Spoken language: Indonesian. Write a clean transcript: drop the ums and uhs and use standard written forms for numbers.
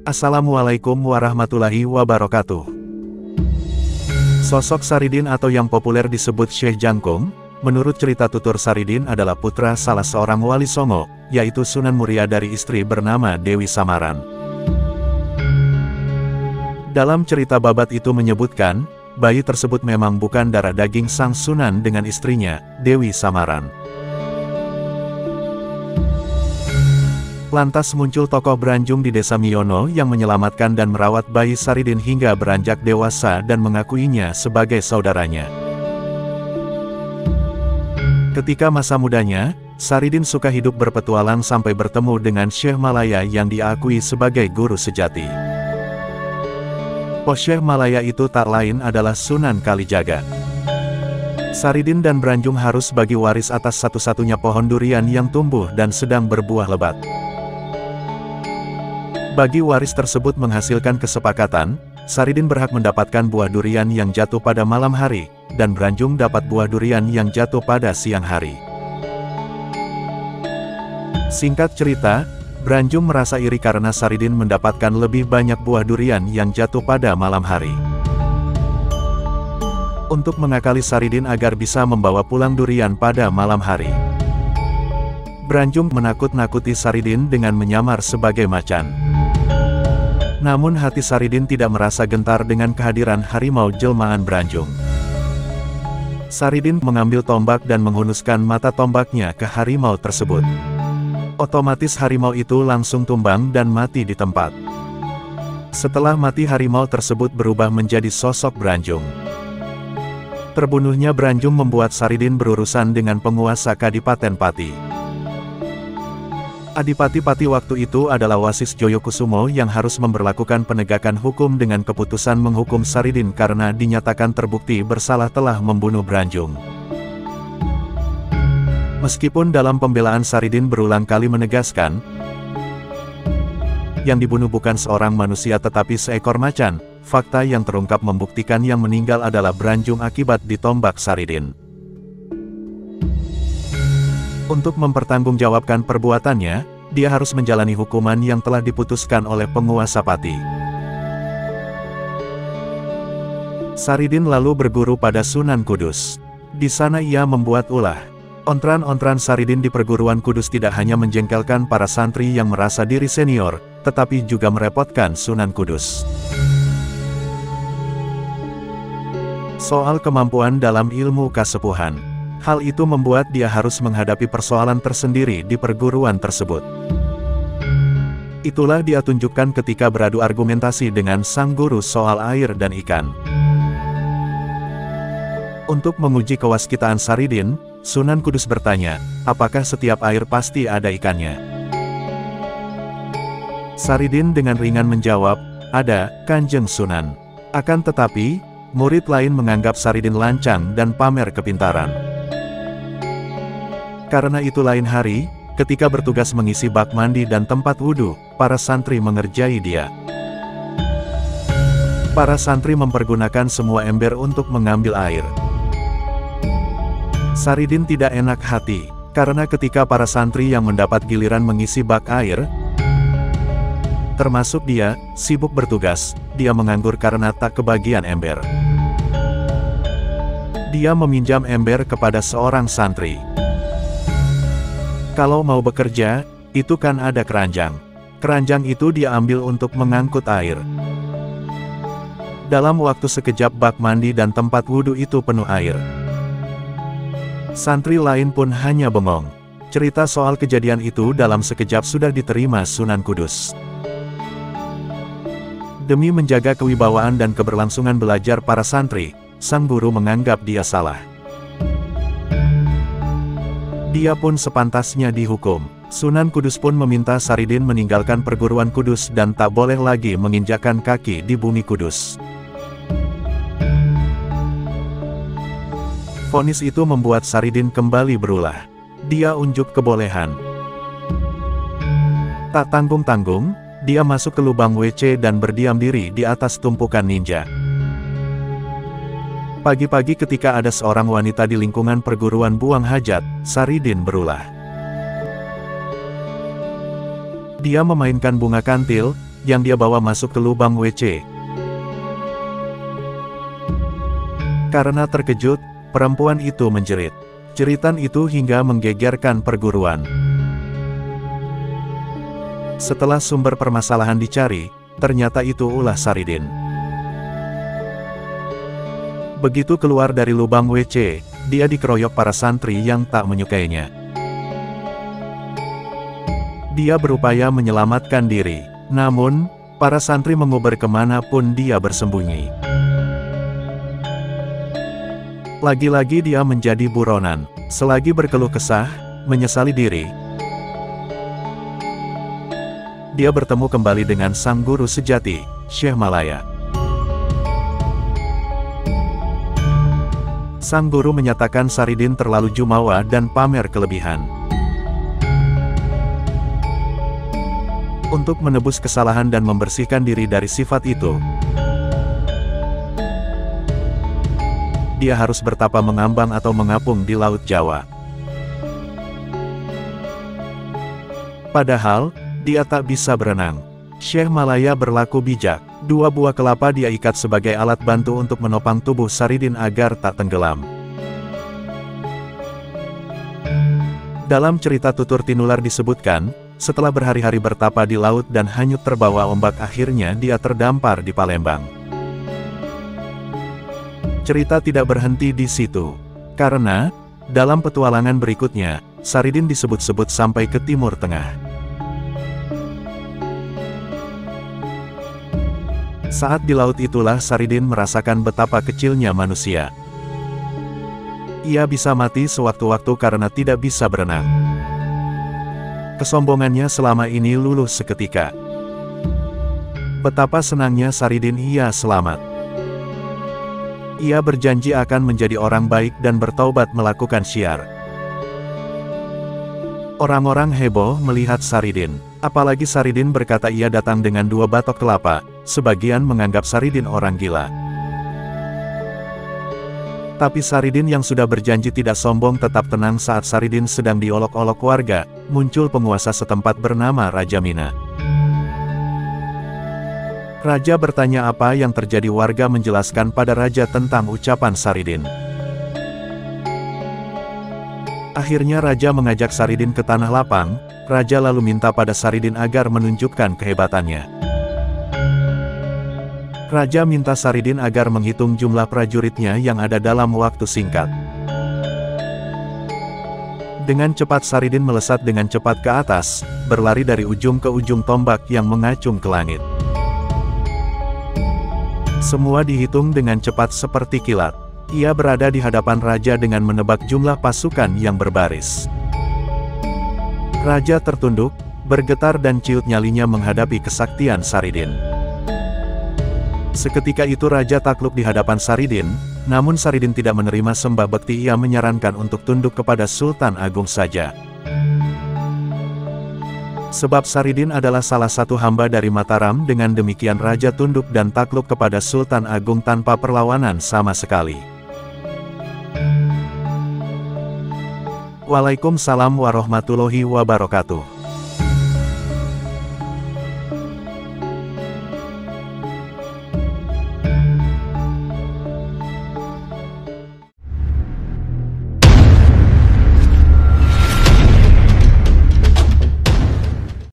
Assalamualaikum warahmatullahi wabarakatuh. Sosok Saridin atau yang populer disebut Syekh Jangkung, menurut cerita tutur Saridin adalah putra salah seorang wali songo, yaitu Sunan Muria dari istri bernama Dewi Samaran. Dalam cerita babat itu menyebutkan, bayi tersebut memang bukan darah daging sang Sunan dengan istrinya, Dewi Samaran. Lantas muncul tokoh Branjung di desa Miyono yang menyelamatkan dan merawat bayi Saridin hingga beranjak dewasa dan mengakuinya sebagai saudaranya. Ketika masa mudanya, Saridin suka hidup berpetualang sampai bertemu dengan Syekh Malaya yang diakui sebagai guru sejati. Syekh Malaya itu tak lain adalah Sunan Kalijaga. Saridin dan Branjung harus bagi waris atas satu-satunya pohon durian yang tumbuh dan sedang berbuah lebat. Bagi waris tersebut menghasilkan kesepakatan, Saridin berhak mendapatkan buah durian yang jatuh pada malam hari, dan Branjung dapat buah durian yang jatuh pada siang hari. Singkat cerita, Branjung merasa iri karena Saridin mendapatkan lebih banyak buah durian yang jatuh pada malam hari. Untuk mengakali Saridin agar bisa membawa pulang durian pada malam hari, Branjung menakut-nakuti Saridin dengan menyamar sebagai macan. Namun hati Saridin tidak merasa gentar dengan kehadiran harimau jelmaan Branjung. Saridin mengambil tombak dan menghunuskan mata tombaknya ke harimau tersebut. Otomatis harimau itu langsung tumbang dan mati di tempat. Setelah mati, harimau tersebut berubah menjadi sosok Branjung. Terbunuhnya Branjung membuat Saridin berurusan dengan penguasa Kadipaten Pati. Adipati Pati waktu itu adalah Wasis Joyokusumo yang harus memberlakukan penegakan hukum dengan keputusan menghukum Saridin karena dinyatakan terbukti bersalah telah membunuh Branjung. Meskipun dalam pembelaan Saridin berulang kali menegaskan, yang dibunuh bukan seorang manusia tetapi seekor macan, fakta yang terungkap membuktikan yang meninggal adalah Branjung akibat ditombak Saridin. Untuk mempertanggungjawabkan perbuatannya, dia harus menjalani hukuman yang telah diputuskan oleh penguasa Pati. Saridin lalu berguru pada Sunan Kudus. Di sana ia membuat ulah. Ontran-ontran Saridin di perguruan Kudus tidak hanya menjengkelkan para santri yang merasa diri senior, tetapi juga merepotkan Sunan Kudus. Soal kemampuan dalam ilmu kasepuhan. Hal itu membuat dia harus menghadapi persoalan tersendiri di perguruan tersebut. Itulah dia tunjukkan ketika beradu argumentasi dengan sang guru soal air dan ikan. Untuk menguji kewaskitaan Saridin, Sunan Kudus bertanya, apakah setiap air pasti ada ikannya? Saridin dengan ringan menjawab, ada, Kanjeng Sunan. Akan tetapi, murid lain menganggap Saridin lancang dan pamer kepintaran. Karena itu lain hari, ketika bertugas mengisi bak mandi dan tempat wudhu, para santri mengerjai dia. Para santri mempergunakan semua ember untuk mengambil air. Saridin tidak enak hati, karena ketika para santri yang mendapat giliran mengisi bak air, termasuk dia, sibuk bertugas, dia menganggur karena tak kebagian ember. Dia meminjam ember kepada seorang santri. Kalau mau bekerja, itu kan ada keranjang. Keranjang itu dia ambil untuk mengangkut air. Dalam waktu sekejap bak mandi dan tempat wudhu itu penuh air. Santri lain pun hanya bengong. Cerita soal kejadian itu dalam sekejap sudah diterima Sunan Kudus. Demi menjaga kewibawaan dan keberlangsungan belajar para santri, sang guru menganggap dia salah. Dia pun sepantasnya dihukum. Sunan Kudus pun meminta Saridin meninggalkan perguruan Kudus dan tak boleh lagi menginjakkan kaki di bumi Kudus. Vonis itu membuat Saridin kembali berulah. Dia unjuk kebolehan. Tak tanggung-tanggung, dia masuk ke lubang WC dan berdiam diri di atas tumpukan ninja. Pagi-pagi ketika ada seorang wanita di lingkungan perguruan buang hajat, Saridin berulah. Dia memainkan bunga kantil, yang dia bawa masuk ke lubang WC. Karena terkejut, perempuan itu menjerit. Jeritan itu hingga menggegerkan perguruan. Setelah sumber permasalahan dicari, ternyata itu ulah Saridin. Begitu keluar dari lubang WC, dia dikeroyok para santri yang tak menyukainya. Dia berupaya menyelamatkan diri, namun, para santri menguber kemanapun dia bersembunyi. Lagi-lagi dia menjadi buronan, selagi berkeluh kesah, menyesali diri. Dia bertemu kembali dengan sang guru sejati, Syekh Malaya. Sang guru menyatakan Saridin terlalu jumawa dan pamer kelebihan. Untuk menebus kesalahan dan membersihkan diri dari sifat itu, dia harus bertapa mengambang atau mengapung di Laut Jawa. Padahal, dia tak bisa berenang. Syekh Malaya berlaku bijak. 2 buah kelapa dia ikat sebagai alat bantu untuk menopang tubuh Saridin agar tak tenggelam. Dalam cerita Tutur Tinular disebutkan, setelah berhari-hari bertapa di laut dan hanyut terbawa ombak, akhirnya dia terdampar di Palembang. Cerita tidak berhenti di situ, karena, dalam petualangan berikutnya, Saridin disebut-sebut sampai ke Timur Tengah. Saat di laut itulah Saridin merasakan betapa kecilnya manusia. Ia bisa mati sewaktu-waktu karena tidak bisa berenang. Kesombongannya selama ini luluh seketika. Betapa senangnya Saridin ia selamat. Ia berjanji akan menjadi orang baik dan bertaubat melakukan syiar. Orang-orang heboh melihat Saridin, apalagi Saridin berkata ia datang dengan 2 batok kelapa, sebagian menganggap Saridin orang gila. Tapi Saridin yang sudah berjanji tidak sombong tetap tenang. Saat Saridin sedang diolok-olok warga, muncul penguasa setempat bernama Raja Mina. Raja bertanya apa yang terjadi. Warga menjelaskan pada Raja tentang ucapan Saridin. Akhirnya Raja mengajak Saridin ke tanah lapang. Raja lalu minta pada Saridin agar menunjukkan kehebatannya. Raja minta Saridin agar menghitung jumlah prajuritnya yang ada dalam waktu singkat. Dengan cepat Saridin melesat dengan cepat ke atas, berlari dari ujung ke ujung tombak yang mengacung ke langit. Semua dihitung dengan cepat seperti kilat. Ia berada di hadapan Raja dengan menebak jumlah pasukan yang berbaris. Raja tertunduk, bergetar dan ciut nyalinya menghadapi kesaktian Saridin. Seketika itu Raja takluk di hadapan Saridin, namun Saridin tidak menerima sembah bekti. Ia menyarankan untuk tunduk kepada Sultan Agung saja. Sebab Saridin adalah salah satu hamba dari Mataram. Dengan demikian Raja tunduk dan takluk kepada Sultan Agung tanpa perlawanan sama sekali. Waalaikumsalam warahmatullahi wabarakatuh.